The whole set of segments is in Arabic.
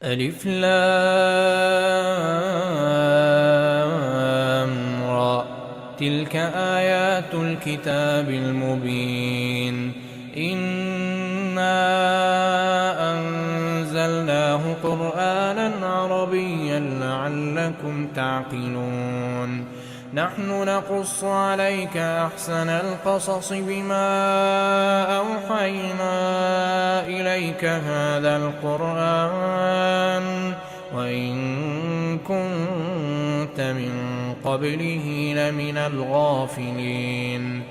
ألف لام را. تلك آيات الكتاب المبين. إنا أنزلناه قرآنا عربيا لعلكم تعقلون. نحن نقص عليك أحسن القصص بما أوحينا إليك هذا القرآن وإن كنت من قبله لمن الغافلين.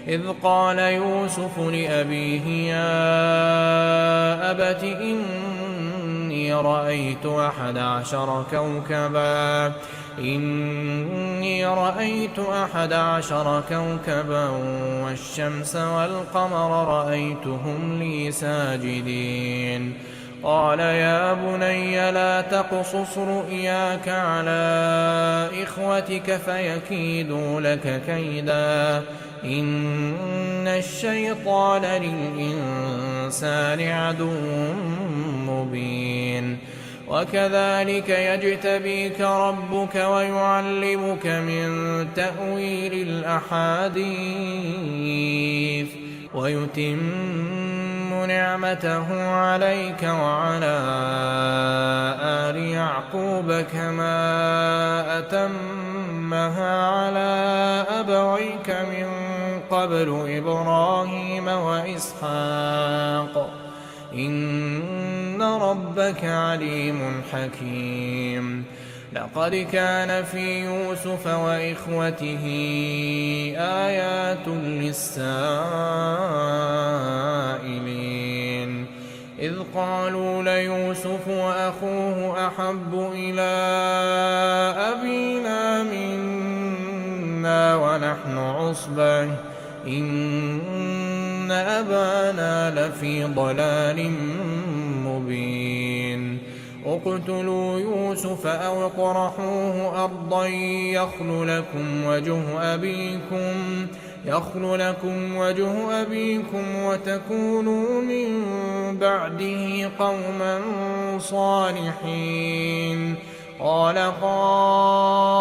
إذ قال يوسف لأبيه يا أبت إني رأيت 11 كوكبا والشمس والقمر رأيتهم لي ساجدين. قال يا بني لا تقصص رؤياك على إخوتك فيكيدوا لك كيدا إن الشيطان للإنسان عدو مبين. وكذلك يجتبيك ربك ويعلمك من تأويل الأحاديث ويتم نعمته عليك وعلى آل يعقوب كما أتمها على أبويك من قبل إبراهيم وإسحاق إن ربك عليم حكيم. لقد كان في يوسف وإخوته آيات للسائلين. إذ قالوا ليوسف وأخوه أحب إلى أبينا منا ونحن عصبة إن أبانا لفي ضلال مبين. اقتلوا يوسف أو اطرحوه أرضا يخل لكم وجه أبيكم وتكونوا من بعده قوما صالحين. قال قائل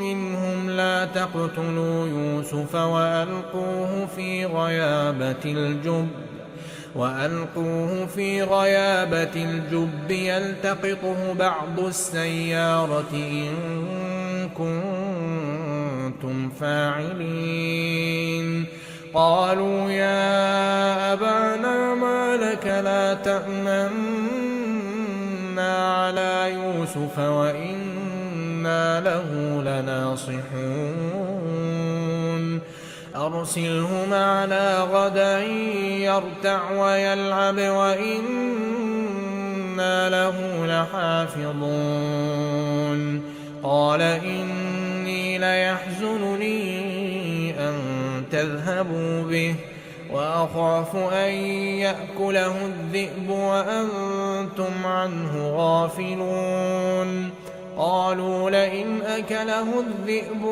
منهم لا تقتلوا يوسف وألقوه في غيابة الجب يلتقطه بعض السيارة إن كنتم فاعلين. قالوا يا أبانا ما لك لا تأمنا على يوسف وإنا له لناصحون. أرسله معنا غدا يرتع ويلعب وإنا له لحافظون. قال إني ليحزنني أن تذهبوا به وأخاف أن يأكله الذئب وأنتم عنه غافلون. قالوا لئن أكله الذئب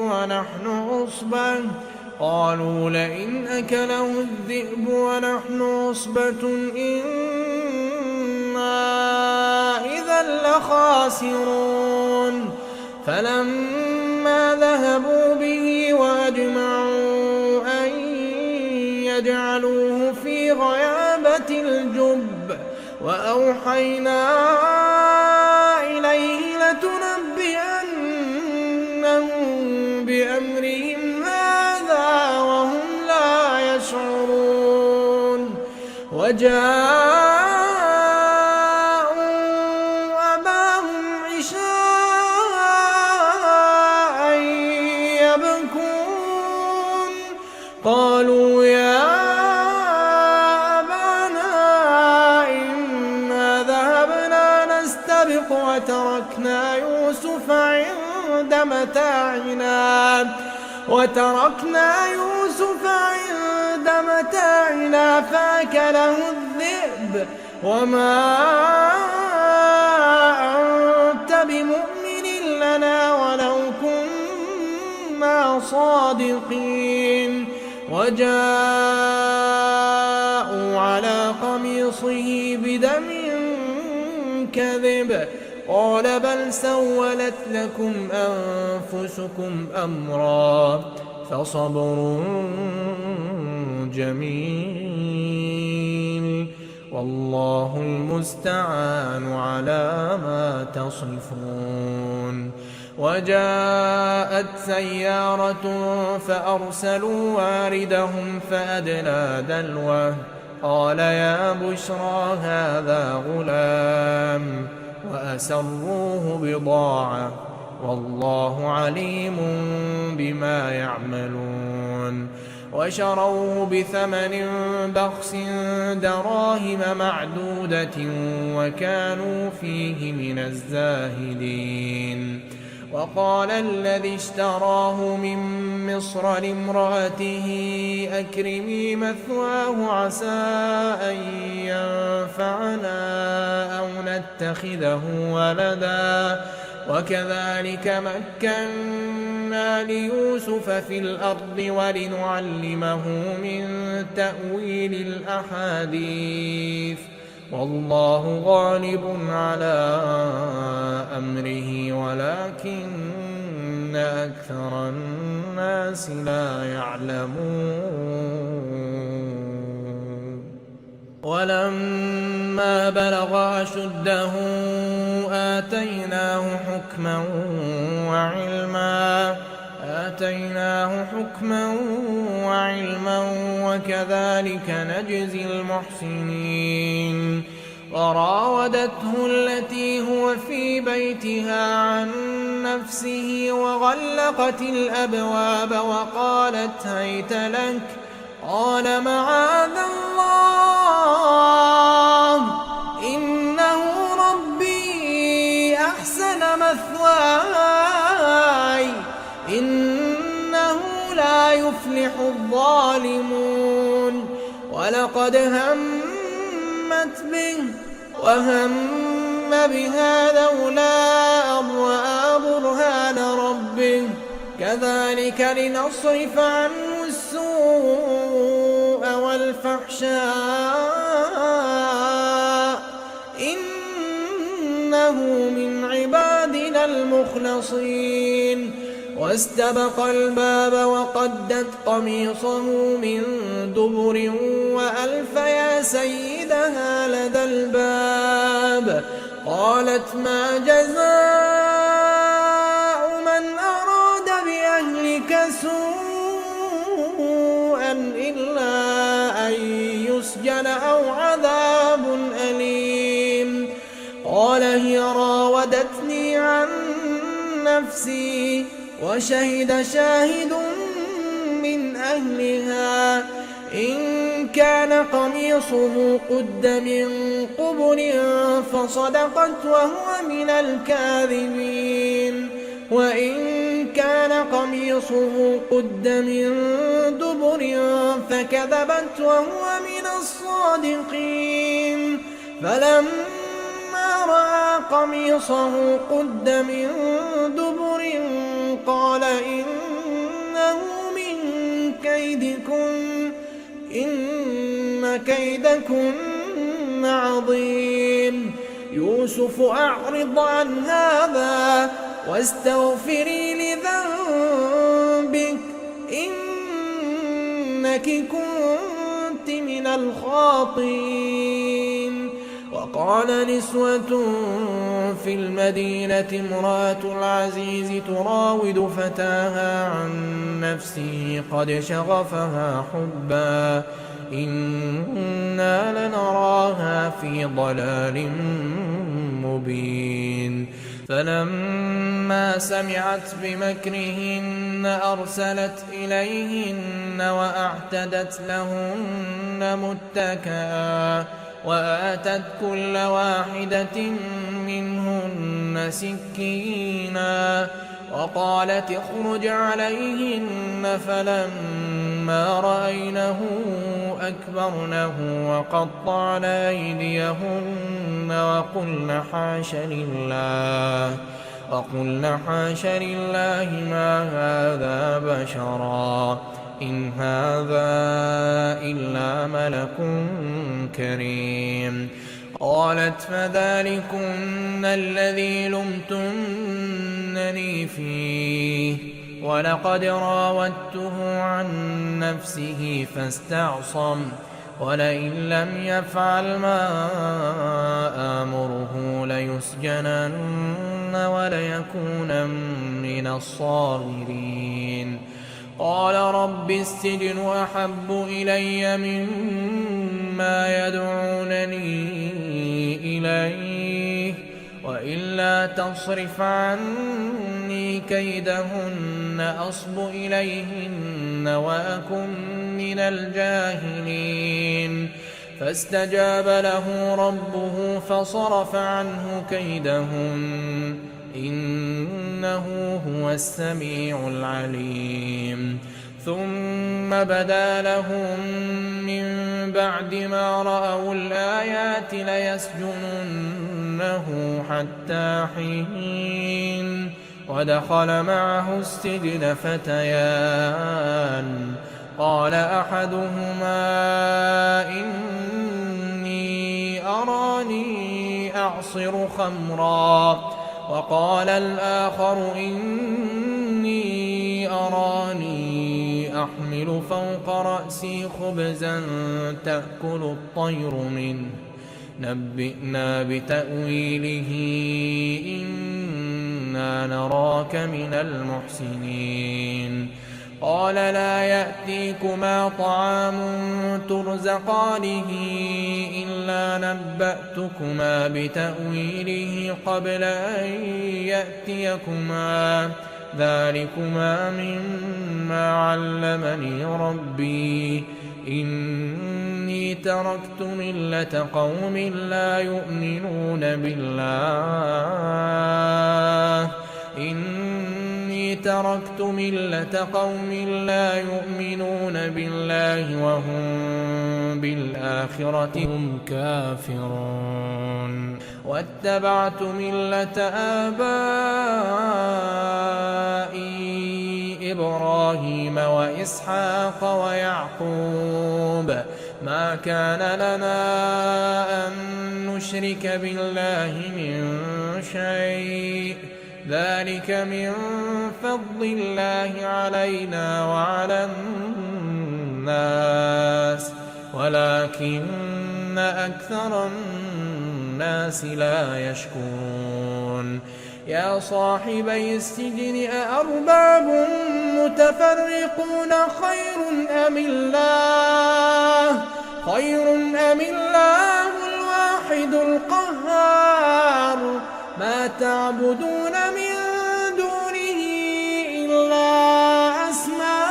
ونحن عصبة إنا إذا لخاسرون. فلما ذهبوا به وأجمعوا أن يجعلوه في غيابة الجب وأوحينا إليه لتنبئنهم بأمرهم هذا وهم لا يشعرون. وجاءوا أباهم عشاء يبكون. قالوا يا أبانا إنا ذهبنا نستبق وتركنا يوسف عند متاعنا فأكله الذئب وما أنت بمؤمن لنا ولو كنا صادقين. وجاءوا على قميصه بدم الكذب قال بل سولت لكم أنفسكم أمرا فصبر جميل والله المستعان على ما تصفون. وجاءت سيارة فأرسلوا واردهم فأدلى دلوه قال يا بشرى هذا غلام وأسروه بضاعة والله عليم بما يعملون. وشروه بثمن بخس دراهم معدودة وكانوا فيه من الزاهدين. وقال الذي اشتراه من مصر لامرأته أكرمي مثواه عسى أن ينفعنا أو نتخذه ولدا وكذلك مكنا ليوسف في الأرض ولنعلمه من تأويل الأحاديث والله غالب على أمره ولكن أكثر الناس لا يعلمون. ولما بلغ أشده آتيناه حكما وعلما وكذلك نجزي المحسنين. وراودته التي هو في بيتها عن نفسه وغلقت الأبواب وقالت هيت لك قال معاذ الله إنه ربي أحسن مثواي إنه لا يفلح الظالمون. ولقد همت به وهم بها لولا أن رأى برهان ربه كذلك لنصرف عنه السوء والفحشاء إنه من عبادنا المخلصين. واستبق الباب وقدت قميصه من دبر وألف يا سيدها لدى الباب قالت ما جزاء من أراد بأهلك سوءا إلا أن يسجن أو عذاب أليم. قال هي راودتني عن نفسي وشهد شاهد من أهلها إن كان قميصه قد من قبل فصدقت وهو من الكاذبين وإن كان قميصه قد من دبر فكذبت وهو من الصادقين. فلما رأى قميصه قد من دبر قال إنه من كيدكن إن كيدكن عظيم. يوسف أعرض عن هذا واستغفري لذنبك إنك كنت من الخاطئين. وقال نسوة في المدينة امرأة العزيز تراود فتاها عن نفسه قد شغفها حبا إنا لنراها في ضلال مبين. فلما سمعت بمكرهن أرسلت إليهن وأعتدت لهن متكئا وآتت كل واحدة منهن سكينا وقالت اخرج عليهن. فلما رأينه أكبرنه وقطعن أيديهن وقلن حاش لله ما هذا بشرا إن هذا إلا ملك كريم. قالت فذلكن الذي لمتنني فيه ولقد راودته عن نفسه فاستعصم ولئن لم يفعل ما آمره ليسجنن وليكونن من الصاغرين. قال رب السجن أحب إلي مما يدعونني إليه وإلا تصرف عني كيدهن أصب إليهن وأكن من الجاهلين. فاستجاب له ربه فصرف عنه كيدهن إنه هو السميع العليم. ثم بدا لهم من بعد ما رأوا الآيات ليسجننه حتى حين. ودخل معه السجن فتيان قال أحدهما إني أراني أعصر خمرا وقال الآخر إني أراني أحمل فوق رأسي خبزا تأكل الطير منه نبئنا بتأويله إنا نراك من المحسنين. قال لا يأتيكما طعام ترزقانه إلا نبأتكما بتأويله قبل أن يأتيكما ذلكما مما علمني ربي إني تركت ملة قوم لا يؤمنون بالله تركت ملة قوم لا يؤمنون بالله وهم بالآخرة هم كافرون. واتبعت ملة آبائي إبراهيم وإسحاق ويعقوب ما كان لنا أن نشرك بالله من شيء ذلك من فضل الله علينا وعلى الناس ولكن أكثر الناس لا يشكرون. يا صاحبي السجن أأرباب متفرقون خير أم الله الواحد القهار ما تعبدون من دونه إلا أسماء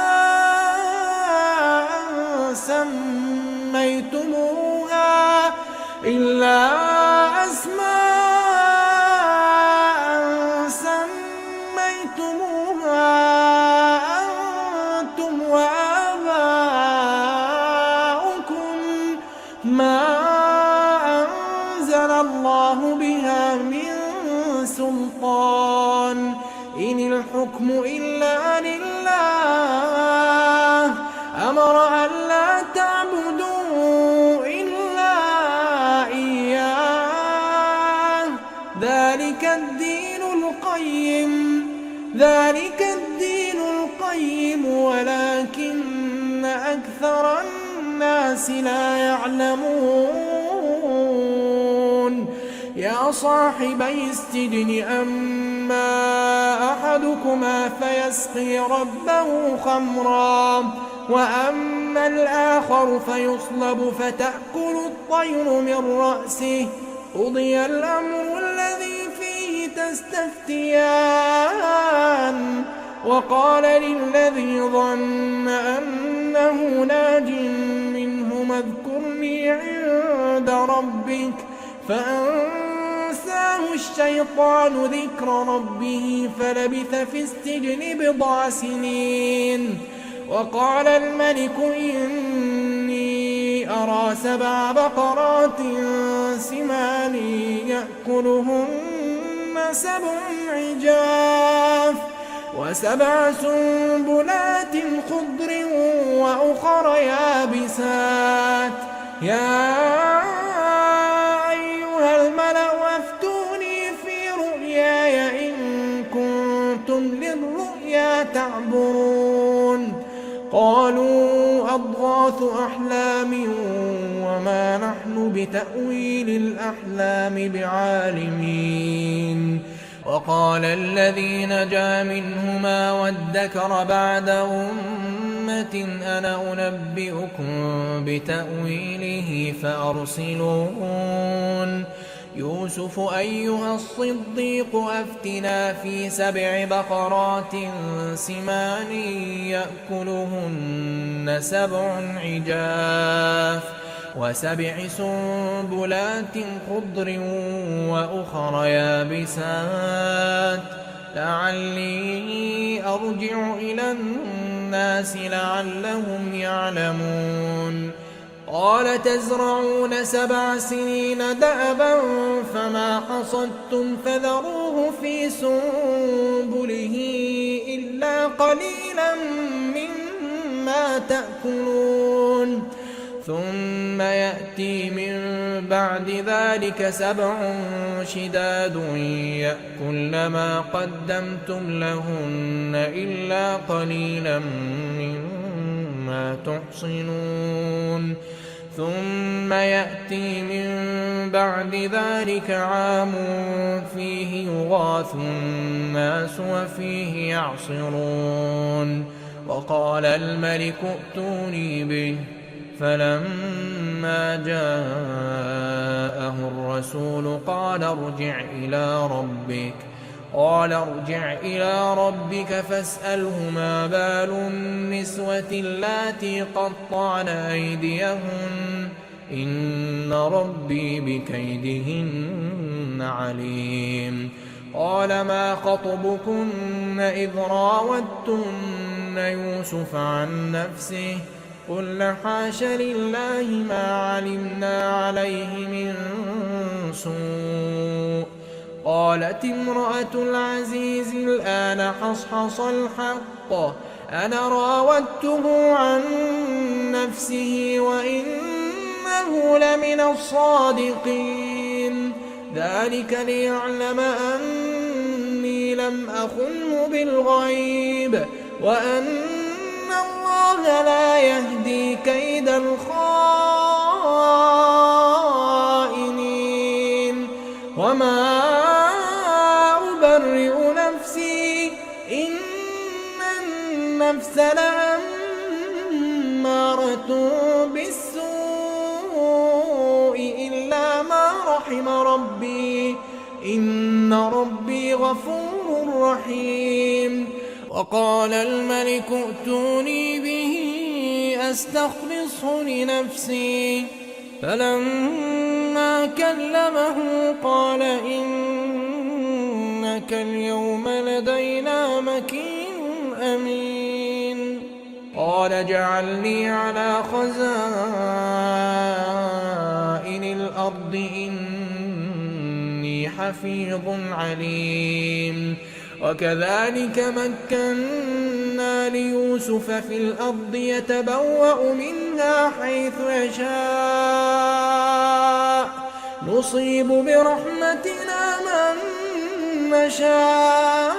سميتموها أنتم وآباؤكم ما أنزل الله بها من سلطان إن الحكم إلا لله أمر أن لا تعبدوا إلا إياه ذلك الدين القيم ولكن أكثر الناس لا يعلمون. يا صاحبي السجن أما أحدكما فيسقي ربه خمرا وأما الآخر فيصلب فتأكل الطير من رأسه قضي الأمر الذي فيه تستفتيان. وقال للذي ظن أنه ناج منهما اذكرني عند ربك فأنساه الشيطان ذكر ربه فلبث في السجن بضع سنين. وقال الملك إني أرى 7 بقرات سمان يأكلهن 7 عجاف و7 سنبلات خضر وأخر يابسات يا أيها يعبرون قالوا أضغاث أحلام وما نحن بتأويل الأحلام بعالمين وقال الذي نجا منهما وادكر بعد أمة أنا أنبئكم بتأويله فأرسلون يوسف أيها الصديق أفتنا في 7 بقرات سمان يأكلهن 7 عجاف و7 سنبلات خضر وأخر يابسات لعلي أرجع إلى الناس لعلهم يعلمون قال تزرعون 7 سنين دأبا فما حصدتم فذروه في سنبله إلا قليلا مما تأكلون ثم يأتي من بعد ذلك 7 شداد يأكلن ما قدمتم لهن إلا قليلا مما تحصنون ثم يأتي من بعد ذلك عام فيه يغاث الناس وفيه يعصرون وقال الملك ائتوني به فلما جاءه الرسول قال ارجع إلى ربك فاسأله ما بال النسوة اللاتي قطعن أيديهن إن ربي بكيدهن عليم قال ما خطبكن إذ راوتن يوسف عن نفسه قلنا حاش لله ما علمنا عليه من سوء قالت امرأة العزيز الآن حصحص الحق أنا راودته عن نفسه وإنه لمن الصادقين ذلك ليعلم أني لم أخنه بالغيب وأن الله لا يهدي كيد الخائنين وما أبرئ نفسي إن النفس لأمارة بالسوء إلا ما رحم ربي إن ربي غفور رحيم وقال الملك ائتوني به أستخلصه لنفسي فلما كلمه قال إنك اليوم لدينا مكين أمين قال اجعلني على خزائن الأرض إني حفيظ عليم وكذلك مكنا ليوسف في الأرض يتبوأ منها حيث يشاء نصيب برحمتنا من نشاء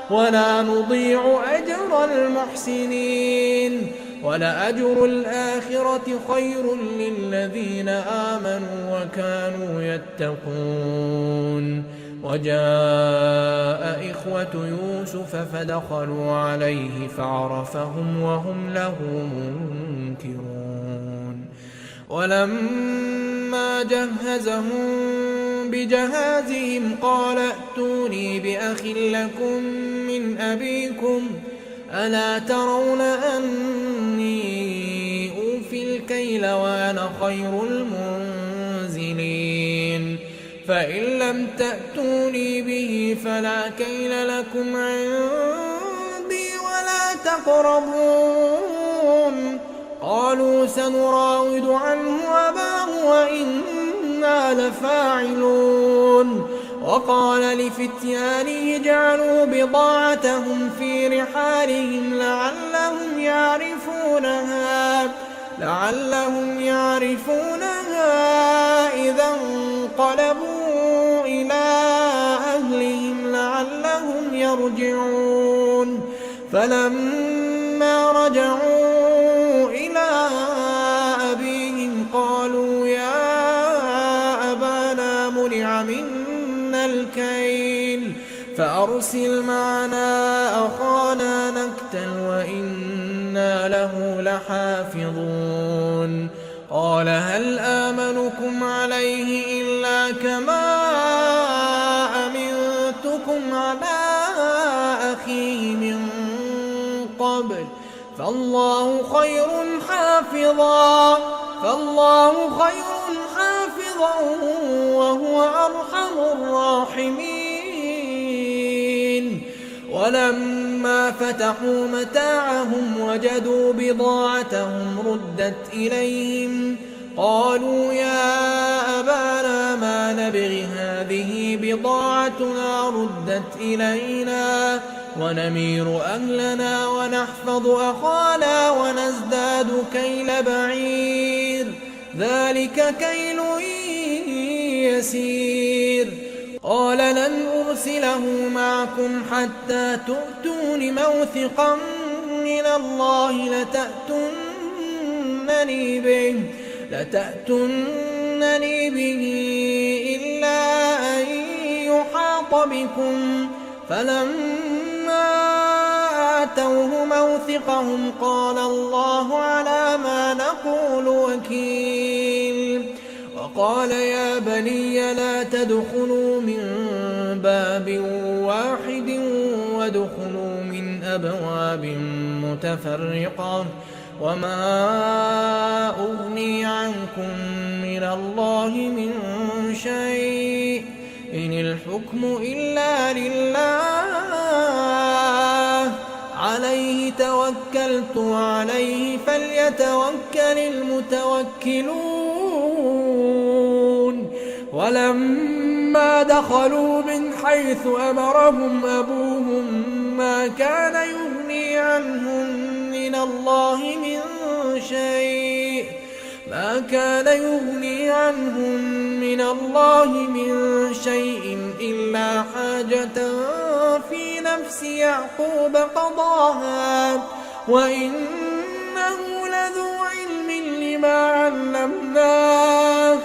ولا نضيع أجر المحسنين ولأجر الآخرة خير للذين آمنوا وكانوا يتقون وجاء إخوة يوسف فدخلوا عليه فعرفهم وهم له منكرون ولما جهزهم بجهازهم قال ائتوني بأخ لكم من أبيكم ألا ترون أني أوفي الكيل وأنا خير المنزلين فإن لم تأتوني به فلا كيل لكم عندي ولا تقربون قالوا سنراود عنه أباه وإنا لفاعلون وقال لفتيانه اجعلوا بضاعتهم في رحالهم لعلهم يعرفونها إذا انقلبوا إلى أهلهم لعلهم يرجعون فلما رجعوا إلى أبيهم قالوا يا أبانا منع منا الكيل فأرسل معنا أخانا نكتل وإنا له لحافظون قال هل آمنكم عليه إلا كما أمنتكم على أخيه من قبل فالله خير حافظا وهو أرحم الراحمين ولما فتحوا متاعهم وجدوا بضاعتهم ردت إليهم قالوا يا أبانا ما نبغي هذه بضاعتنا ردت إلينا ونمير أهلنا ونحفظ أخانا ونزداد كيل بعير ذلك كيل يسير قال لن أرسله معكم حتى تؤتون موثقا من الله لتأتونني به إلا أن يحاط بكم فلما آتوه موثقهم قال الله على ما نقول وكيل وقال يا بني لا تدخلوا من باب واحد وادخلوا من أبواب متفرقة وما أغني عنكم من الله من شيء إن الحكم إلا لله عليه توكلت وعليه فليتوكل المتوكلون ولما دخلوا من حيث أمرهم أبوهم ما كان يغني عنهم من الله من شيء إلا حاجة في نفس يعقوب قضاها وإنه لذو علم لما علمناه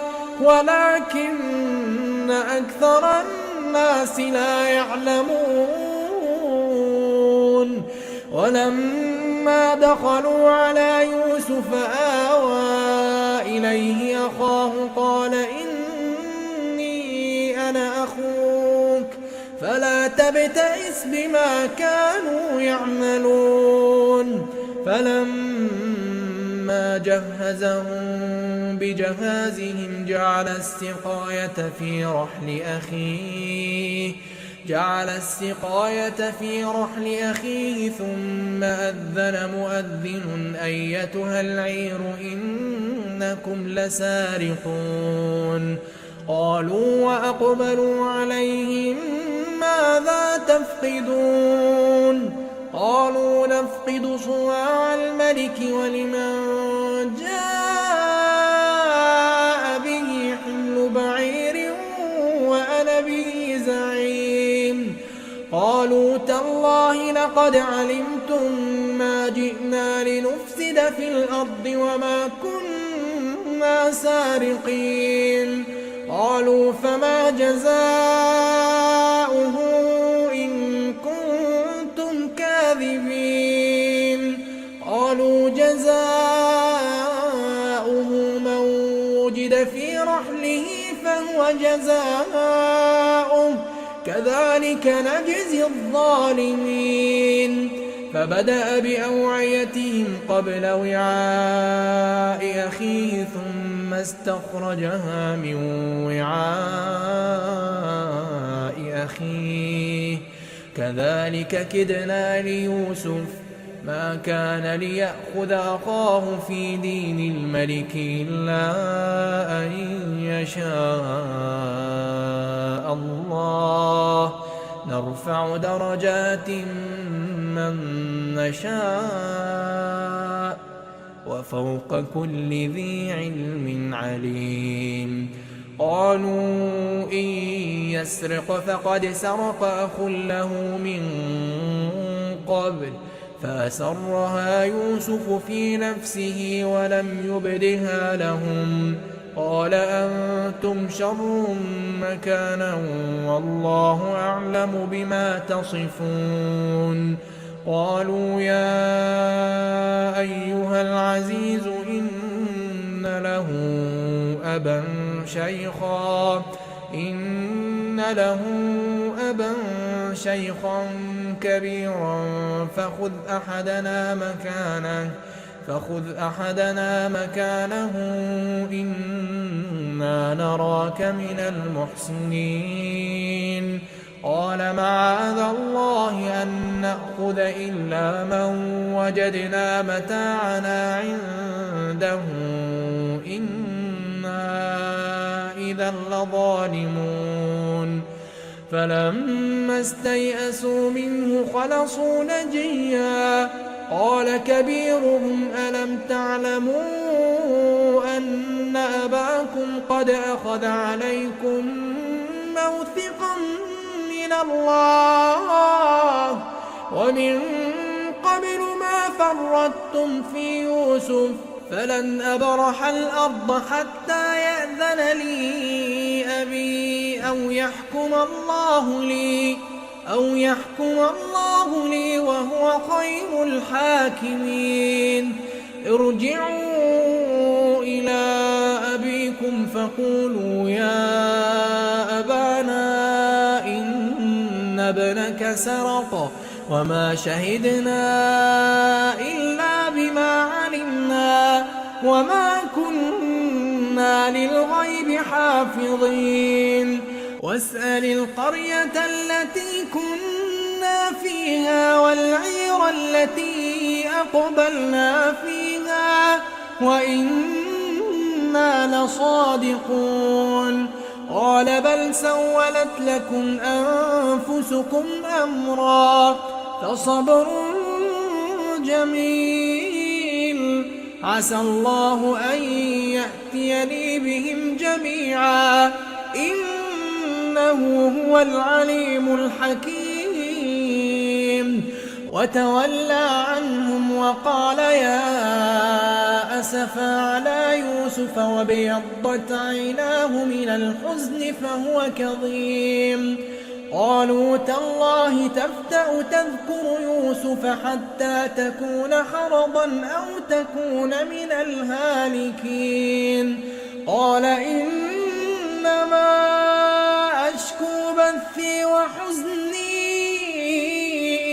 ولكن أكثر الناس لا يعلمون ولما دخلوا على يوسف آوى إليه أخاه قال إني أنا أخوك فلا تبتئس بما كانوا يعملون فلما جهزهم بجهازهم جعل السقاية في رحل أخيه ثم أذن مؤذن أيتها العير إنكم لسارقون قالوا وأقبلوا عليهم ماذا تفقدون قالوا نفقد صواع الملك ولمن جاء به حمل بعير وأنا به زعيم قالوا تالله لقد علمتم ما جئنا لنفسد في الأرض وما كنا سارقين قالوا فما جزاؤه إن كنتم كاذبين قالوا جزاؤه من وجد في رحله فهو جزاؤه كذلك نجزي الظالمين فبدأ بأوعيتهم قبل وعاء أخيه ثم استخرجها من وعاء أخيه كذلك كدنا ليوسف ما كان ليأخذ أخاه في دين الملك إلا أن يشاء الله نرفع درجات من نشاء وفوق كل ذي علم عليم قالوا إن يسرق فقد سرق أخ له من قبل فأسرها يوسف في نفسه ولم يبدها لهم. قال أنتم شر مكانا والله أعلم بما تصفون. قالوا يا أيها العزيز إن له أبا شيخا كبيرا فخذ أحدنا مكانه إنا نراك من المحسنين. قال معاذ الله أن نأخذ إلا من وجدنا متاعنا عنده إنا إذا لظالمون. فلما استيئسوا منه خلصوا نجيا. قال كبيرهم ألم تعلموا أن أباكم قد أخذ عليكم موثقا من الله ومن قبل ما فرطتم في يوسف فلن أبرح الأرض حتى يأذن لي أبي أو يحكم الله لي وهو خير الحاكمين. ارجعوا إلى أبيكم فقولوا يا أبانا إن ابنك سرق وما شهدنا إلا بما علمنا وما كنا للغيب حافظين. واسأل القرية التي كنا فيها والعير التي أقبلنا فيها وإنا لصادقون. قال بل سولت لكم أنفسكم أمرا فصبر جميل عسى الله أن يأتيني بهم جميعا إنه هو العليم الحكيم. وتولى عنهم وقال يا أسفا على يوسف وابيضت عيناه من الحزن فهو كظيم. قالوا تالله تفتأ تذكر يوسف حتى تكون حرضا أو تكون من الهالكين. قال إنما أشكو بثي وحزني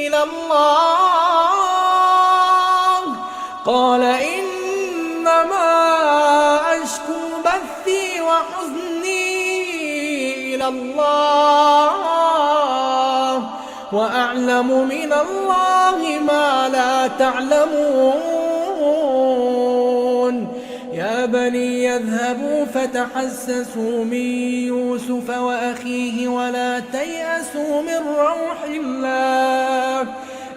إلى الله. قال إنما أشكو بثي وحزني إلى الله وأعلم من الله ما لا تعلمون. يا بني يذهبوا فتحسسوا من يوسف وأخيه ولا تيأسوا من روح الله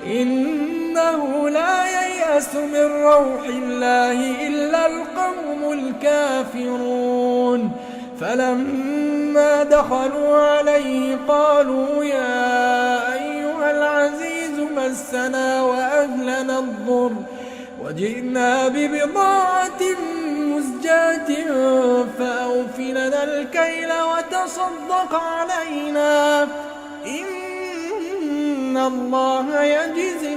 إنه لا ييأس من روح الله إلا القوم الكافرون. فلما دخلوا عليه قالوا يا أيها العزيز مسنا وأهلنا الضر وجئنا ببضاعة مزجاة فأوف لنا الكيل وتصدق علينا إن الله يجزي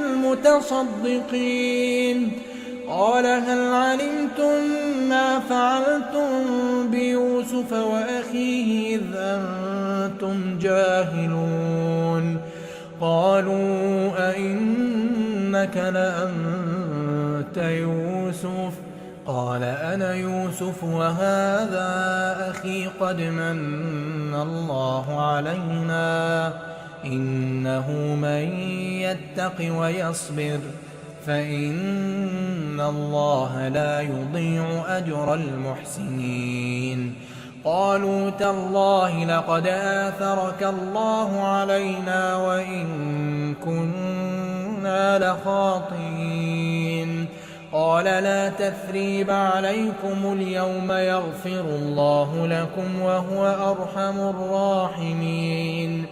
المتصدقين. قال هل علمتم ما فعلتم بيوسف وأخيه إذ أنتم جاهلون. قالوا أئنك لأنت يوسف؟ قال أنا يوسف وهذا أخي قد من الله علينا إنه من يتق ويصبر فإن الله لا يضيع أجر المحسنين. قالوا تالله لقد آثرك الله علينا وإن كنا لخاطئين. قال لا تثريب عليكم اليوم يغفر الله لكم وهو أرحم الراحمين.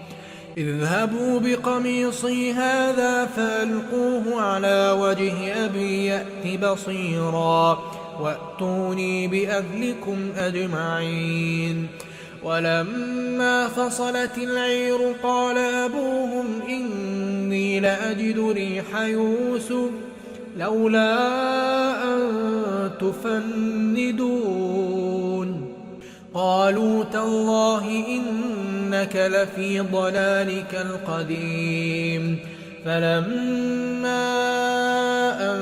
اذهبوا بقميصي هذا فألقوه على وجه أبي يأت بصيرا وأتوني بأهلكم أجمعين. ولما فصلت العير قال أبوهم إني لأجد ريح يوسف لولا أن تفندون. قالوا تالله إنك لفي ضلالك القديم. فلما أن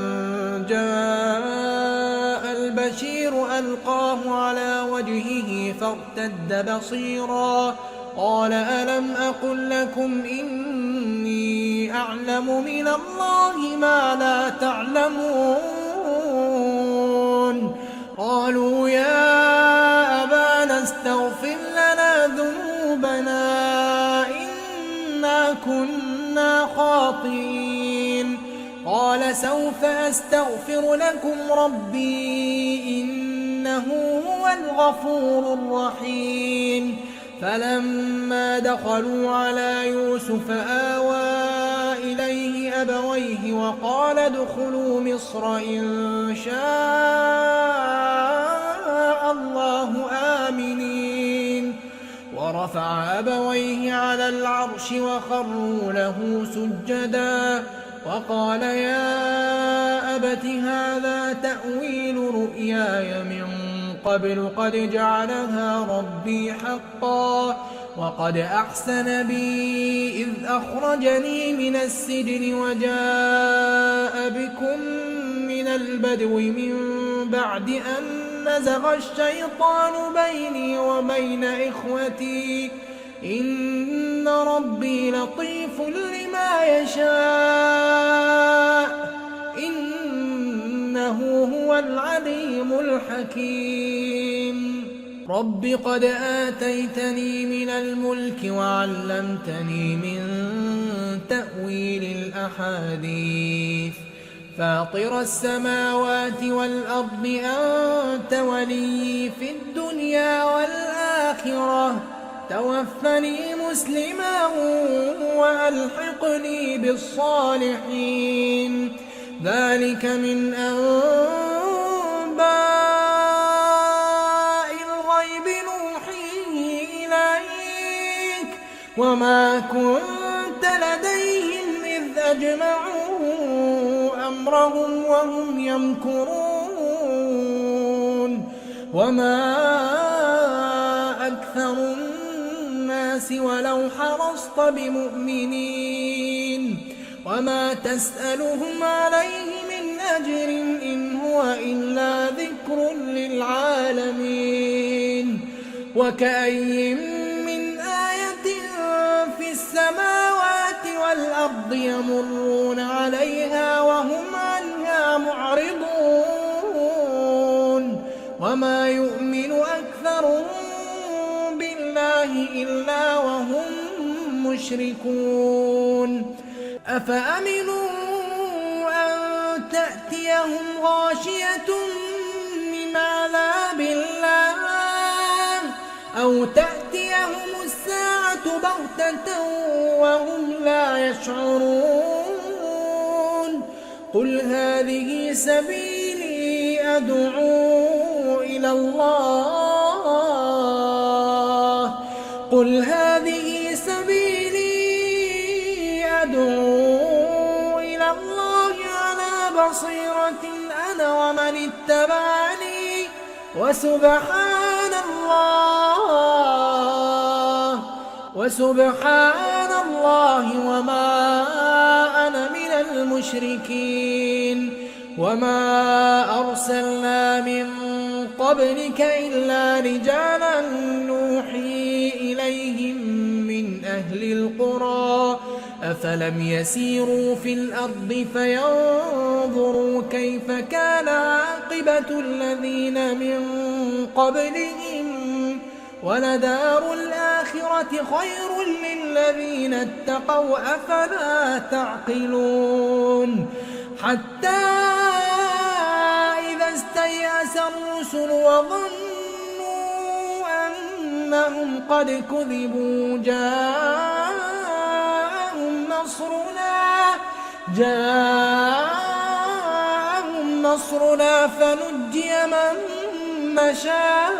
جاء البشير ألقاه على وجهه فارتد بصيرا قال ألم أقل لكم إني أعلم من الله ما لا تعلمون. قالوا يا أبانا استغفر لنا ذنوبنا إنا كنا خاطئين. قال سوف أستغفر لكم ربي إنه هو الغفور الرحيم. فلما دخلوا على يوسف آوى إليه أبويه وقال ادخلوا مصر إن شاء الله آمنين. ورفع أبويه على العرش وخروا له سجدا وقال يا أبت هذا تأويل رؤياي من قبل قد جعلها ربي حقا وقد أحسن بي إذ أخرجني من السجن وجاء بكم من البدو من بعد أن نزغ الشيطان بيني وبين إخوتي إن ربي لطيف لما يشاء إنه هو العليم الحكيم. رب قد آتيتني من الملك وعلمتني من تأويل الأحاديث فاطر السماوات والأرض أنت ولي في الدنيا والآخرة توفني مسلما وألحقني بالصالحين. ذلك من أنباء الغيب نوحيه إليك وما كنت لديهم إذ أجمعوا أمرهم وهم يمكرون. وما أكثر الناس ولو حرصت بمؤمنين وما تسألهم عليه من أجر إن هو إلا ذكر للعالمين. وكأي من آية في السماوات والأرض يمرون عليها وهم عنها معرضون وما يؤمن أكثرهم بالله إلا وهم مشركون. أفأمنوا أن تأتيهم غاشية من عذاب الله أو تأتيهم الساعة بغتة وهم لا يشعرون. قل هذه سبيلي أدعو إلى الله قل هذه سبيلي أدعو إلى الله على بصيرة أنا ومن اتبعني وسبحان الله وما أنا من المشركين. وما أرسلنا من قبلك إلا رجالا نوحي إليهم من أهل القرى أفلم يسيروا في الأرض فينظروا كيف كان عاقبة الذين من قبلهم ولدار الآخرة خير للذين اتقوا أفلا تعقلون. حتى إذا استيأس الرسل وظنوا أنهم قد كذبوا جاءهم نصرنا فنجي من نشاء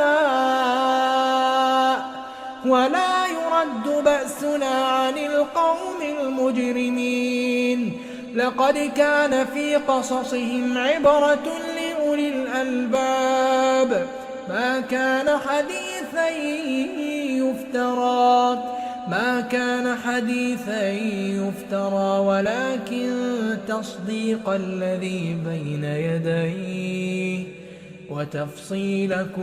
ولا يرد بأسنا عن القوم المجرمين. لقد كان في قصصهم عبرة لأولي الألباب ما كان حديثا يفترى ولكن تصديق الذي بين يديه وتفصيل كل